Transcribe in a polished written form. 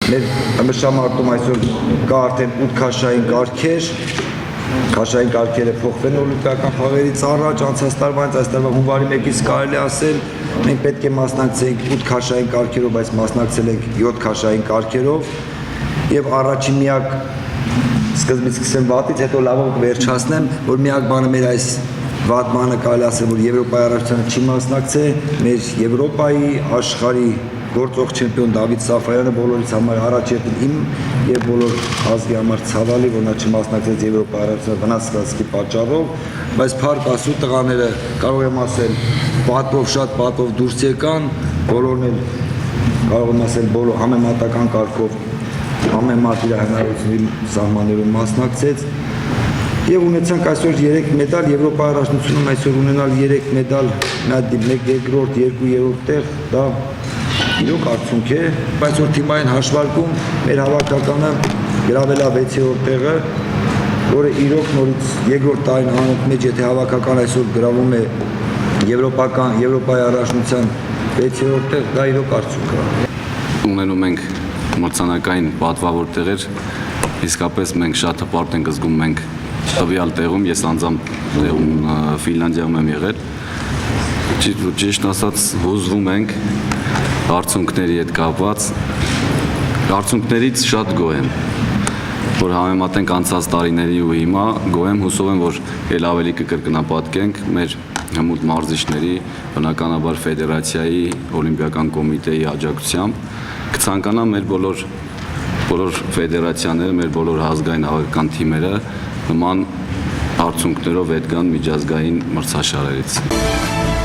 Մեր մշամարտում այսօր կա արդեն 8 քաշային կարգեր, քաշային կարգերը փոխվել օլիմպիական խաղերից առաջ, անցած տարվանից, այս տարվա հունվարի 1-ից կարելի ասել, մենք պետք է մասնակցենք 8 քաշային կարգերով, բայց մասնակցել ենք 7 քաշային կարգերով, եւ առաջին միակ սկզբից սկսեմ վատից, հետո լավով վերջացնեմ, որ միակ բանը մեր այս վատ բանը կարելի ասել, որ Եվրոպայի առաջնությանը չի մասնակցել, մեր Եվրոպայի աշխարհի գործող չեմպիոն Դավիթ Սաֆարյանը բոլորից համար առաջերտին իմ եւ բոլոր ազգի համար ցավալի, որ նա չմասնակցեց Եվրոպայի առաջնության վնասվածքի պատճառով, բայց փառք Աստծո տղաները կարող եմ ասել պատվով շատ պատվով դուրս եկան, բոլորն էլ կարող եմ ասել բոլոր համեմատական կարգով ամեն մարդ իր հնարավորությունների սահմաններում մասնակցեց եւ ունեցանք այսօր 3 մեդալ Եվրոպայի առաջնությունում այսօր ունենալ 3 մեդալ, մեկ երկրորդ, 2-րդ տեղ, դա իրոք արդյունք է, բայց որ թիմային հաշվարկում մեր հավաքականը գրավել է 6-րդ տեղը, որը իրոք նորից երկրորդ տարին անունի մեջ, եթե հավաքական այսօր գրավում է Եվրոպայի առաջնության 6-րդ տեղ, դա իրոք արդյունք է։ Ունենում ենք մրցանակային պատվավոր տեղեր, իսկապես մենք շատ հպարտ ենք զգում մենք տվյալ տեղում, ես անձամբ տեղում Ֆինլանդիայում եմ եղել, ճիշտ ասած հուզվում ենք արդյունքների հետ կապված, արդյունքներից շատ գոհ եմ, որ համեմատենք անցած տարիների ու հիմա, գոհ եմ, հուսով եմ, որ էլ ավելի կկրկնապատկենք մեր հմուտ մարզիչների, բնականաբար ֆեդերացիայի, օլիմպիական կոմիտեի աջակցությամբ, կցանկանամ մեր բոլոր ֆեդերացիաները, մեր բոլոր ազգային հավաքական թիմերը նման արդյունքներով հետ գան միջազգային մրցաշարերից։